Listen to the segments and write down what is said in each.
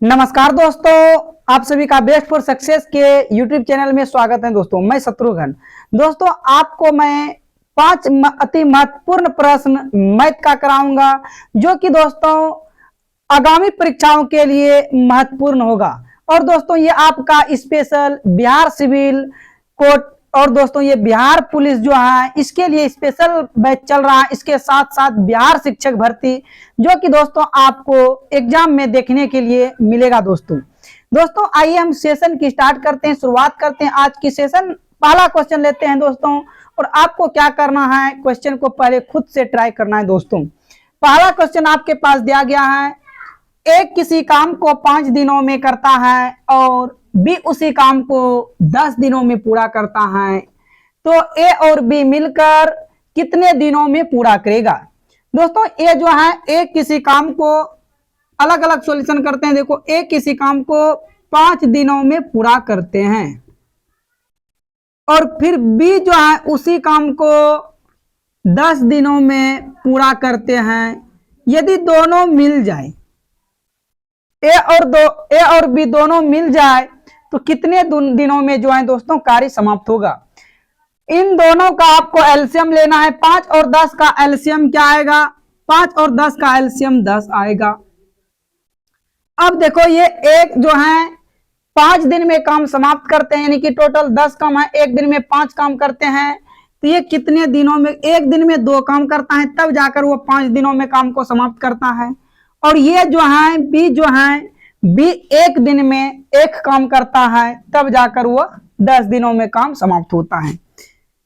नमस्कार दोस्तों, आप सभी का बेस्ट फॉर सक्सेस के यूट्यूब चैनल में स्वागत है। दोस्तों मैं शत्रुघ्न। दोस्तों आपको मैं 5 अति महत्वपूर्ण प्रश्न मैथ का कराऊंगा जो कि दोस्तों आगामी परीक्षाओं के लिए महत्वपूर्ण होगा। और दोस्तों ये आपका स्पेशल बिहार सिविल कोर्ट और दोस्तों ये बिहार पुलिस जो है इसके लिए स्पेशल बैच चल रहा है। इसके साथ साथ बिहार शिक्षक भर्ती जो कि दोस्तों आपको एग्जाम में देखने के लिए मिलेगा। दोस्तों आइए हम सेशन की स्टार्ट करते हैं, शुरुआत करते हैं आज की सेशन। पहला क्वेश्चन लेते हैं दोस्तों, और आपको क्या करना है, क्वेश्चन को पहले खुद से ट्राई करना है। दोस्तों पहला क्वेश्चन आपके पास दिया गया है, एक किसी काम को 5 दिनों में करता है और बी उसी काम को 10 दिनों में पूरा करता है, तो ए और बी मिलकर कितने दिनों में पूरा करेगा। दोस्तों ए जो है एक किसी काम को अलग अलग सॉल्यूशन करते हैं। देखो एक किसी काम को 5 दिनों में पूरा करते हैं और फिर बी जो है उसी काम को 10 दिनों में पूरा करते हैं। यदि दोनों मिल जाए, ए और बी दोनों मिल जाए तो कितने दिनों में जो है दोस्तों कार्य समाप्त होगा। इन दोनों का आपको एलसीएम लेना है। 5 और 10 का एलसीएम क्या आएगा, 5 और 10 का एलसीएम 10 आएगा। अब देखो ये एक जो है 5 दिन में काम समाप्त करते हैं, यानी कि टोटल 10 काम है, एक दिन में 5 काम करते हैं, तो ये कितने दिनों में, एक दिन में 2 काम करता है तब जाकर वो 5 दिनों में काम को समाप्त करता है। और ये जो है बी एक दिन में 1 काम करता है तब जाकर वो 10 दिनों में काम समाप्त होता है।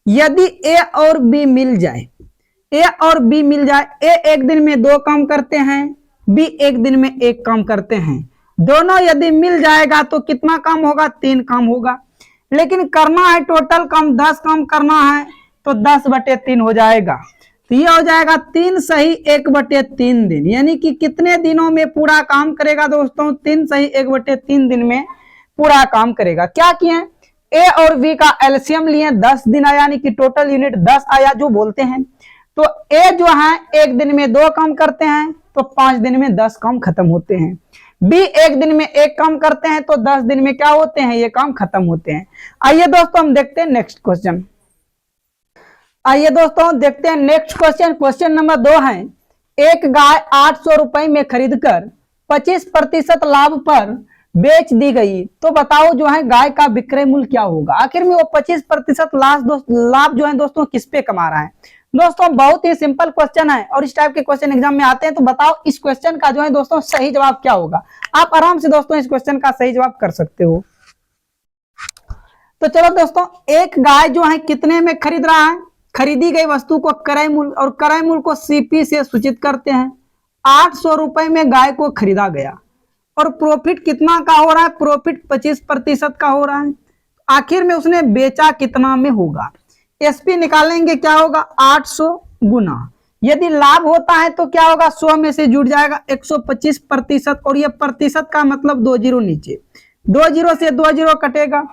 यदि ए और बी मिल जाए, ए एक दिन में 2 काम करते हैं, बी एक दिन में 1 काम करते हैं, दोनों यदि मिल जाएगा तो कितना काम होगा, 3 काम होगा। लेकिन करना है टोटल काम 10 काम करना है तो 10/3 हो जाएगा, तो ये हो जाएगा 3 सही 1/3 दिन, यानी कि कितने दिनों में पूरा काम करेगा दोस्तों, 3 सही 1/3 दिन में पूरा काम करेगा। क्या किए, ए और बी का एलसीएम लिए, 10 दिन आया, यानी कि टोटल यूनिट 10 आया जो बोलते हैं। तो ए जो है एक दिन में 2 काम करते हैं तो 5 दिन में 10 काम खत्म होते हैं। बी एक दिन में 1 काम करते हैं तो 10 दिन में क्या होते हैं, ये काम खत्म होते हैं। आइए दोस्तों हम देखते हैं नेक्स्ट क्वेश्चन। आइए दोस्तों देखते हैं नेक्स्ट क्वेश्चन। क्वेश्चन नंबर 2 है, एक गाय 800 रुपए में खरीदकर 25% लाभ पर बेच दी गई, तो बताओ जो है गाय का विक्रय मूल्य क्या होगा। आखिर में वो 25% लाभ जो है दोस्तों किस पे कमा रहा है। दोस्तों बहुत ही सिंपल क्वेश्चन है और इस टाइप के क्वेश्चन एग्जाम में आते हैं, तो बताओ इस क्वेश्चन का जो है दोस्तों सही जवाब क्या होगा। आप आराम से दोस्तों इस क्वेश्चन का सही जवाब कर सकते हो। तो चलो दोस्तों, एक गाय जो है कितने में खरीद रहा है, खरीदी गई वस्तु को क्रय मूल्य, और क्रय मूल्य को सीपी से सूचित करते हैं। 800 रुपए में गाय को खरीदा गया और प्रॉफिट कितना का हो रहा है, प्रॉफिट 25% का हो रहा है। आखिर में उसने बेचा कितना में होगा, एसपी निकालेंगे, क्या होगा 800 गुना, यदि लाभ होता है तो क्या होगा 100 में से जुड़ जाएगा 125%, और ये प्रतिशत का मतलब 2 जीरो नीचे, 2 जीरो से 2 जीरो कटेगा,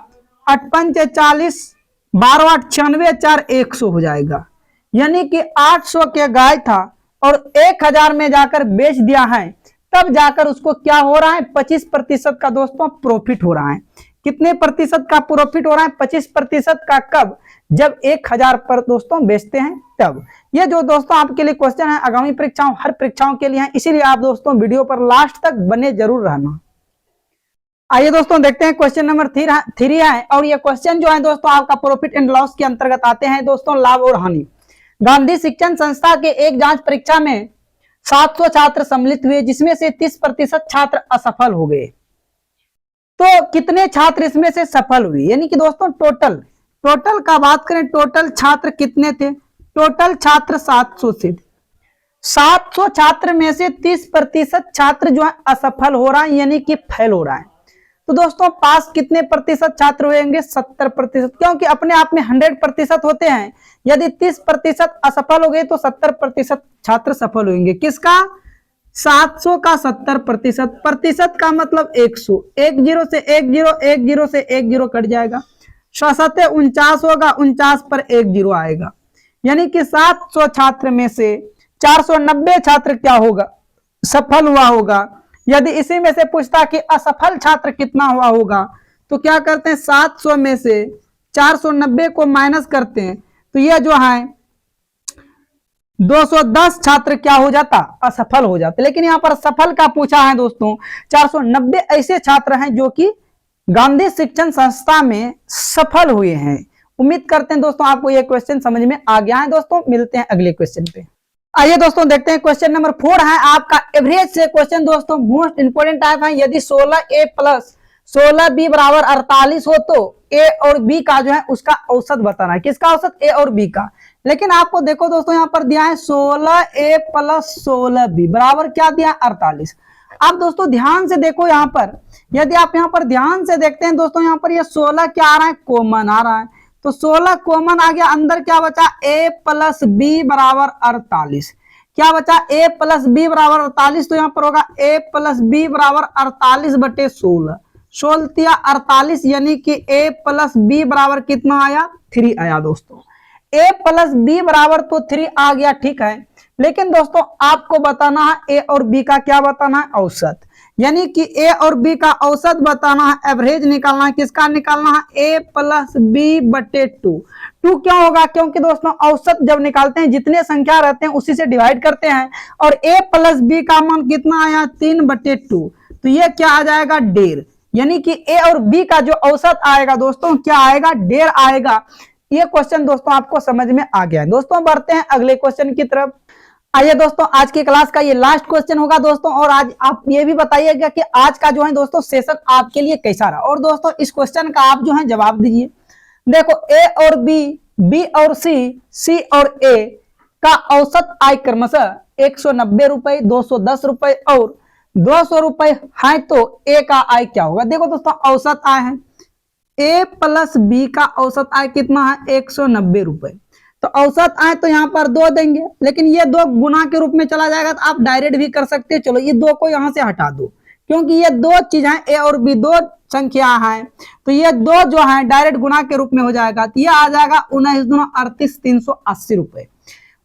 8 5 40, 12 8 96, 4 100 हो जाएगा। यानी कि 800 के गाय था और 1000 में जाकर बेच दिया है, तब जाकर उसको क्या हो रहा है, 25% का दोस्तों प्रॉफिट हो रहा है। कितने प्रतिशत का प्रॉफिट हो रहा है, 25% का। कब, जब 1000 पर दोस्तों बेचते हैं तब। ये जो दोस्तों आपके लिए क्वेश्चन है आगामी परीक्षाओं, हर परीक्षाओं के लिए है, इसीलिए आप दोस्तों वीडियो पर लास्ट तक बने जरूर रहना। आइए दोस्तों देखते हैं क्वेश्चन नंबर 3 है, और ये क्वेश्चन जो है दोस्तों आपका प्रॉफिट एंड लॉस के अंतर्गत आते हैं दोस्तों, लाभ और हानि। गांधी शिक्षण संस्था के एक जांच परीक्षा में 700 छात्र सम्मिलित हुए, जिसमें से 30% छात्र असफल हो गए, तो कितने छात्र इसमें से सफल हुए। यानी कि दोस्तों टोटल का बात करें, टोटल छात्र कितने थे, टोटल छात्र 700 से थे। 700 छात्र में से 30% छात्र जो है असफल हो रहा है, यानी कि फेल हो रहा है। तो दोस्तों पास कितने प्रतिशत छात्र होंगे, 70%, क्योंकि अपने आप में 100% होते हैं। यदि 30% असफल हो गए तो 70% छात्र सफल होंगे। किसका, 700 का 70%, प्रतिशत का मतलब 100, 1 जीरो से 1 जीरो, 1 जीरो से 1 जीरो कट जाएगा, 7 49 होगा, 49 पर 1 जीरो आएगा। यानी कि 700 छात्र में से 490 छात्र क्या होगा, सफल हुआ होगा। यदि इसी में से पूछता कि असफल छात्र कितना हुआ होगा, तो क्या करते हैं 700 में से 490 को माइनस करते हैं, तो यह जो है 210 छात्र क्या हो जाता, असफल हो जाते। लेकिन यहाँ पर सफल का पूछा है दोस्तों, 490 ऐसे छात्र हैं जो कि गांधी शिक्षण संस्था में सफल हुए हैं। उम्मीद करते हैं दोस्तों आपको यह क्वेश्चन समझ में आ गया है। दोस्तों मिलते हैं अगले क्वेश्चन पे। आइए दोस्तों देखते हैं क्वेश्चन नंबर 4 है आपका एवरेज से क्वेश्चन। दोस्तों मोस्ट इंपोर्टेंट टाइप है, यदि 16a प्लस 16b बराबर 48 हो तो a और b का जो है उसका औसत बताना है। किसका औसत, a और b का। लेकिन आपको देखो दोस्तों यहाँ पर दिया है 16a प्लस 16b बराबर क्या दिया है 48। आप दोस्तों ध्यान से देखो यहाँ पर, यदि आप यहाँ पर ध्यान से देखते हैं दोस्तों यहाँ पर ये 16 क्या आ रहा है, कॉमन आ रहा है, तो 16 कॉमन आ गया, अंदर क्या बचा a प्लस b बराबर 48। क्या बचा a प्लस b बराबर 48, तो यहाँ पर होगा a प्लस b बराबर 48 बटे 16, 16 48, यानी कि a प्लस b बराबर कितना आया 3 आया। दोस्तों a प्लस b बराबर तो 3 आ गया, ठीक है। लेकिन दोस्तों आपको बताना है a और b का क्या बताना है, औसत, यानी कि a और b का औसत बताना है, एवरेज निकालना है। किसका निकालना है, a प्लस b बटे 2। 2 क्यों होगा, क्योंकि दोस्तों औसत जब निकालते हैं जितने संख्या रहते हैं उसी से डिवाइड करते हैं, और a प्लस b का मान कितना आया 3 बटे 2, तो ये क्या आ जाएगा 1.5, यानी कि a और b का जो औसत आएगा दोस्तों क्या आएगा 1.5 आएगा। ये क्वेश्चन दोस्तों आपको समझ में आ गया है। दोस्तों बढ़ते हैं अगले क्वेश्चन की तरफ। आइए दोस्तों आज की क्लास का ये लास्ट क्वेश्चन होगा दोस्तों, और आज आप ये भी बताइएगा कि आज का जो है दोस्तों सेशन आपके लिए कैसा रहा, और दोस्तों इस क्वेश्चन का आप जो है जवाब दीजिए। देखो a और b, b और c और a का औसत आय क्रमशः 190 रुपए, 210 रुपए और 200 रुपए है, तो a का आय क्या होगा। देखो दोस्तों औसत आय है, a प्लस b का औसत आय कितना है 190 रुपए, तो औसत आए तो यहाँ पर 2 देंगे, लेकिन ये 2 गुना के रूप में चला जाएगा, तो आप डायरेक्ट भी कर सकते हैं। चलो ये 2 को यहाँ से हटा दो, क्योंकि ये 2 चीज है, a और b 2 संख्या है, तो ये 2 जो है डायरेक्ट गुना के रूप में हो जाएगा, तो ये आ जाएगा 19 दूना 38, 380 रुपए।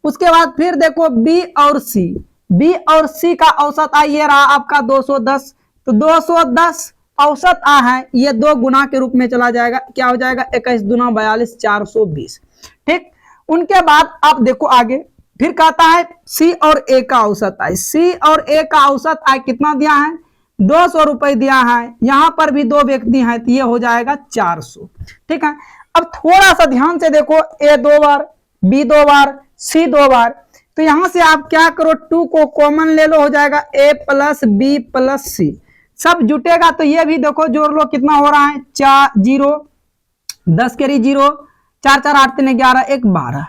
उसके बाद फिर देखो b और c का औसत आय ये रहा आपका 210, तो 210 औसत आ है, ये 2 गुना के रूप में चला जाएगा, क्या हो जाएगा 21 दूना 42, 420, ठीक। उनके बाद आप देखो आगे फिर कहता है C और A का औसत आय, C और A का औसत आय कितना दिया है 200 रुपए दिया है, यहां पर भी 2 व्यक्ति हैं, तो ये हो जाएगा 400, ठीक है। अब थोड़ा सा ध्यान से देखो, A 2 bar, B 2 bar, C 2 बार, तो यहां से आप क्या करो 2 को कॉमन ले लो, हो जाएगा A plus B plus C, सब जुटेगा तो ये भी देखो जोड़ लो कितना हो रहा है 4 0 10 कैरी 0, 4 4 8 3 11 1 12,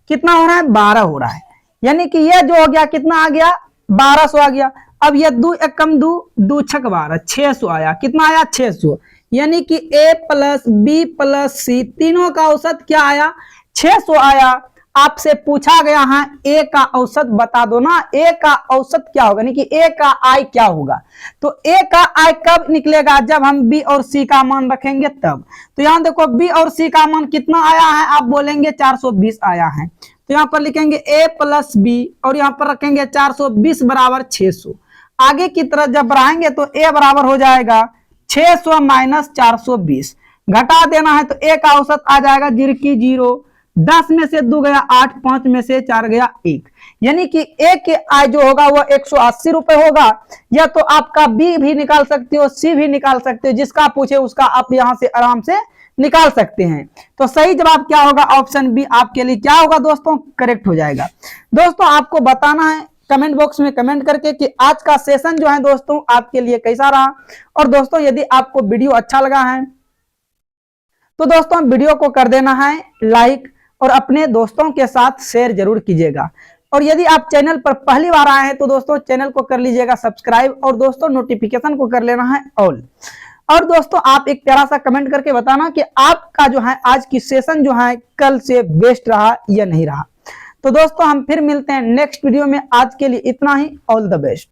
कितना हो रहा है 12 हो रहा है, यानी कि ये जो हो गया कितना आ गया 1200 आ गया। अब ये 2 1 कम 2 2 6 12 600 आया, कितना आया 600, यानी कि a plus b plus c तीनों का औसत क्या आया 600 आया। आपसे पूछा गया है a का औसत बता दो ना, a का औसत क्या होगा, यानी कि a का आय क्या होगा, तो a का आय कब निकलेगा, जब हम b और c का मान रखेंगे तब। तो यहां देखो b और c का मान कितना आया है, आप बोलेंगे 420 आया है, तो यहां पर लिखेंगे a प्लस b और यहां पर रखेंगे 420 बराबर 600। आगे की तरफ जब बढ़ाएंगे तो a बराबर हो जाएगा 600 माइनस 420, घटा देना है तो a का औसत आ जाएगा 0 की 0, 10 में से 2 गया 8, 5 में से 4 गया 1, यानी कि a के आय जो होगा वो 180 रुपए होगा। या तो आपका b भी निकाल सकते हो, c भी निकाल सकते हो, जिसका पूछे उसका आप यहां से आराम से निकाल सकते हैं। तो सही जवाब क्या होगा, ऑप्शन बी आपके लिए क्या होगा दोस्तों, करेक्ट हो जाएगा। दोस्तों आपको बताना है कमेंट बॉक्स में कमेंट करके कि आज का सेशन जो है दोस्तों आपके लिए कैसा रहा, और दोस्तों यदि आपको वीडियो अच्छा लगा है तो दोस्तों वीडियो को कर देना है लाइक, और अपने दोस्तों के साथ शेयर जरूर कीजिएगा। और यदि आप चैनल पर पहली बार आए हैं तो दोस्तों चैनल को कर लीजिएगा सब्सक्राइब, और दोस्तों नोटिफिकेशन को कर लेना है ऑल। और दोस्तों आप एक प्यारा सा कमेंट करके बताना कि आपका जो है आज की सेशन जो है कल से बेस्ट रहा या नहीं रहा। तो दोस्तों हम फिर मिलते हैं नेक्स्ट वीडियो में, आज के लिए इतना ही, ऑल द बेस्ट।